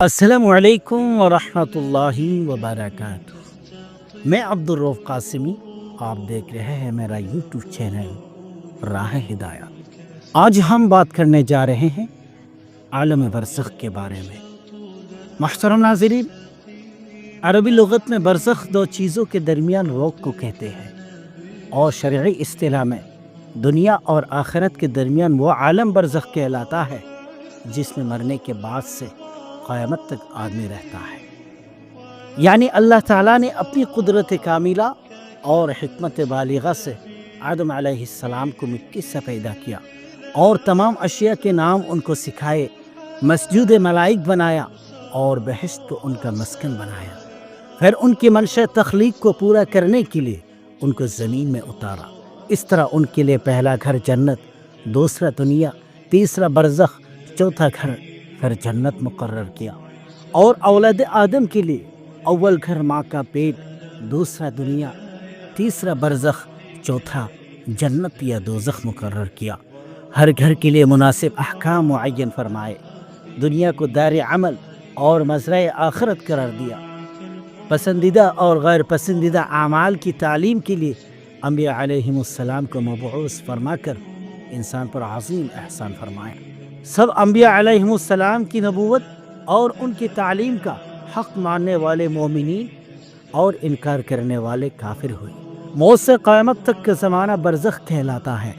السلام علیکم ورحمۃ اللہ وبرکاتہ۔ میں عبدالرؤف قاسمی، آپ دیکھ رہے ہیں میرا یوٹیوب چینل راہ ہدایت۔ آج ہم بات کرنے جا رہے ہیں عالم برزخ کے بارے میں۔ محترم ناظرین، عربی لغت میں برزخ دو چیزوں کے درمیان روک کو کہتے ہیں، اور شرعی اصطلاح میں دنیا اور آخرت کے درمیان وہ عالم برزخ کہلاتا ہے جس میں مرنے کے بعد سے قیامت تک آدمی رہتا ہے۔ یعنی اللہ تعالیٰ نے اپنی قدرت کاملہ اور حکمت بالغہ سے آدم علیہ السلام کو مٹی سے پیدا کیا اور تمام اشیاء کے نام ان کو سکھائے، مسجود ملائک بنایا اور بہشت کو ان کا مسکن بنایا۔ پھر ان کی منشا تخلیق کو پورا کرنے کے لیے ان کو زمین میں اتارا۔ اس طرح ان کے لیے پہلا گھر جنت، دوسرا دنیا، تیسرا برزخ، چوتھا گھر پھر جنت مقرر کیا۔ اور اولاد آدم کے لیے اول گھر ماں کا پیٹ، دوسرا دنیا، تیسرا برزخ، چوتھا جنت یا دوزخ مقرر کیا۔ ہر گھر کے لیے مناسب احکام معین فرمائے، دنیا کو دار عمل اور مزرعہ آخرت قرار دیا۔ پسندیدہ اور غیر پسندیدہ اعمال کی تعلیم کے لیے انبیاء علیہم السلام کو مبعوث فرما کر انسان پر عظیم احسان فرمایا۔ سب انبیاء علیہم السلام کی نبوت اور ان کی تعلیم کا حق ماننے والے مومنین اور انکار کرنے والے کافر ہوئے۔ موت سے قیامت تک کا زمانہ برزخ کہلاتا ہے۔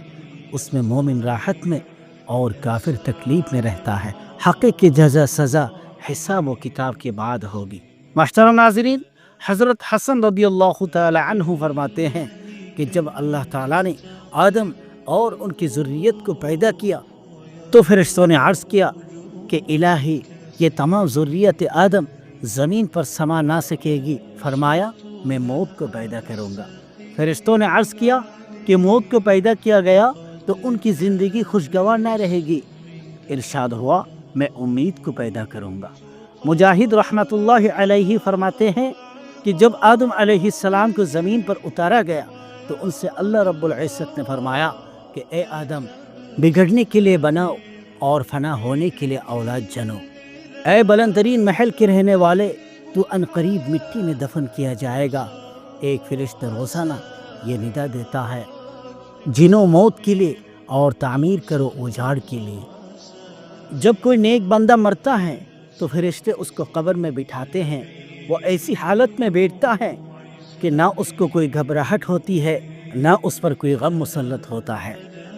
اس میں مومن راحت میں اور کافر تکلیف میں رہتا ہے۔ حق کی جزا سزا حساب و کتاب کے بعد ہوگی۔ محترم ناظرین، حضرت حسن رضی اللہ تعالی عنہ فرماتے ہیں کہ جب اللہ تعالیٰ نے آدم اور ان کی ذریت کو پیدا کیا تو فرشتوں نے عرض کیا کہ الہی، یہ تمام ذریت آدم زمین پر سما نہ سکے گی۔ فرمایا، میں موت کو پیدا کروں گا۔ فرشتوں نے عرض کیا کہ موت کو پیدا کیا گیا تو ان کی زندگی خوشگوار نہ رہے گی۔ ارشاد ہوا، میں امید کو پیدا کروں گا۔ مجاہد رحمۃ اللہ علیہ فرماتے ہیں کہ جب آدم علیہ السلام کو زمین پر اتارا گیا تو ان سے اللہ رب العزت نے فرمایا کہ اے آدم، بگڑنے کے لیے بناؤ اور فنا ہونے کے لیے اولاد جنو۔ اے بلند ترین محل کے رہنے والے، تو ان قریب مٹی میں دفن کیا جائے گا۔ ایک فرشتہ روزانہ یہ ندا دیتا ہے، جنو موت کے لیے اور تعمیر کرو اجاڑ کے لیے۔ جب کوئی نیک بندہ مرتا ہے تو فرشتے اس کو قبر میں بٹھاتے ہیں۔ وہ ایسی حالت میں بیٹھتا ہے کہ نہ اس کو کوئی گھبراہٹ ہوتی ہے، نہ اس پر کوئی غم مسلط ہوتا ہے۔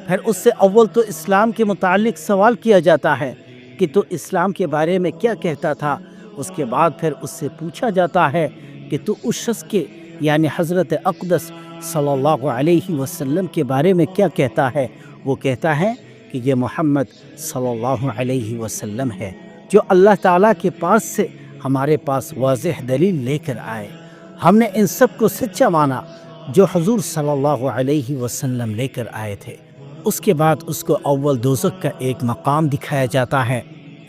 پھر اس سے اول تو اسلام کے متعلق سوال کیا جاتا ہے کہ تو اسلام کے بارے میں کیا کہتا تھا۔ اس کے بعد پھر اس سے پوچھا جاتا ہے کہ تو اس شخص کے یعنی حضرت اقدس صلی اللہ علیہ وسلم کے بارے میں کیا کہتا ہے۔ وہ کہتا ہے کہ یہ محمد صلی اللہ علیہ وسلم ہے جو اللہ تعالیٰ کے پاس سے ہمارے پاس واضح دلیل لے کر آئے۔ ہم نے ان سب کو سچا مانا جو حضور صلی اللہ علیہ وسلم لے کر آئے تھے۔ اس کے بعد اس کو اول دوزخ کا ایک مقام دکھایا جاتا ہے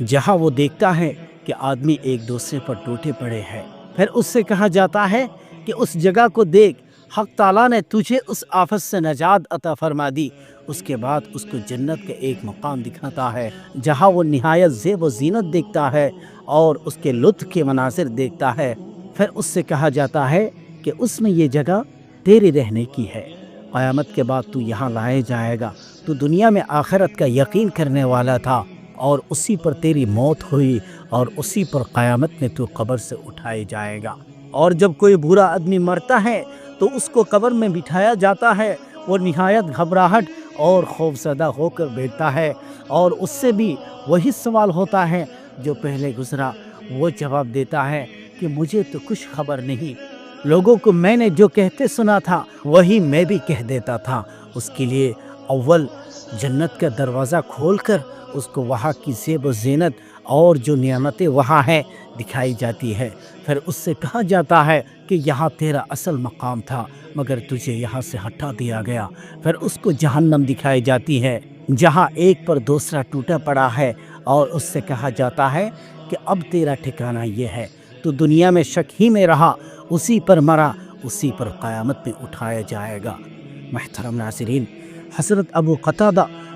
جہاں وہ دیکھتا ہے کہ آدمی ایک دوسرے پر ٹوٹے پڑے ہیں۔ پھر اس سے کہا جاتا ہے کہ اس جگہ کو دیکھ، حق تعالیٰ نے تجھے اس آفت سے نجات عطا فرما دی۔ اس کے بعد اس کو جنت کا ایک مقام دکھاتا ہے جہاں وہ نہایت زیب و زینت دیکھتا ہے اور اس کے لطف کے مناظر دیکھتا ہے۔ پھر اس سے کہا جاتا ہے کہ اس میں یہ جگہ تیرے رہنے کی ہے، قیامت کے بعد تو یہاں لائے جائے گا۔ تو دنیا میں آخرت کا یقین کرنے والا تھا اور اسی پر تیری موت ہوئی اور اسی پر قیامت میں تو قبر سے اٹھائے جائے گا۔ اور جب کوئی برا آدمی مرتا ہے تو اس کو قبر میں بٹھایا جاتا ہے۔ وہ نہایت گھبراہٹ اور خوفزدہ ہو کر بیٹھتا ہے اور اس سے بھی وہی سوال ہوتا ہے جو پہلے گزرا۔ وہ جواب دیتا ہے کہ مجھے تو کچھ خبر نہیں، لوگوں کو میں نے جو کہتے سنا تھا وہی میں بھی کہہ دیتا تھا۔ اس کے لیے اول جنت کا دروازہ کھول کر اس کو وہاں کی زیب و زینت اور جو نعمتیں وہاں ہیں دکھائی جاتی ہے۔ پھر اس سے کہا جاتا ہے کہ یہاں تیرا اصل مقام تھا مگر تجھے یہاں سے ہٹا دیا گیا۔ پھر اس کو جہنم دکھائی جاتی ہے جہاں ایک پر دوسرا ٹوٹا پڑا ہے اور اس سے کہا جاتا ہے کہ اب تیرا ٹھکانہ یہ ہے۔ تو دنیا میں شک ہی میں رہا، اسی پر مرا، اسی پر قیامت میں اٹھایا جائے گا۔ محترم ناظرین، حضرت ابو قتادہ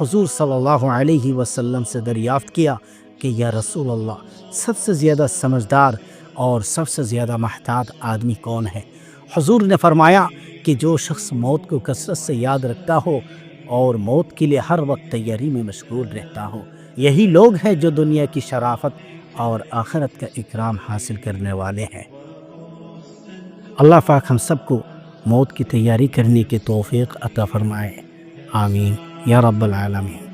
حضور صلی اللہ علیہ وسلم سے دریافت کیا کہ یا رسول اللہ، سب سے زیادہ سمجھدار اور سب سے زیادہ محتاط آدمی کون ہے؟ حضور نے فرمایا کہ جو شخص موت کو کثرت سے یاد رکھتا ہو اور موت کے لیے ہر وقت تیاری میں مشغول رہتا ہو، یہی لوگ ہیں جو دنیا کی شرافت اور آخرت کا اکرام حاصل کرنے والے ہیں۔ اللہ پاک ہم سب کو موت کی تیاری کرنے کی توفیق عطا فرمائے، آمین یا رب العالمین۔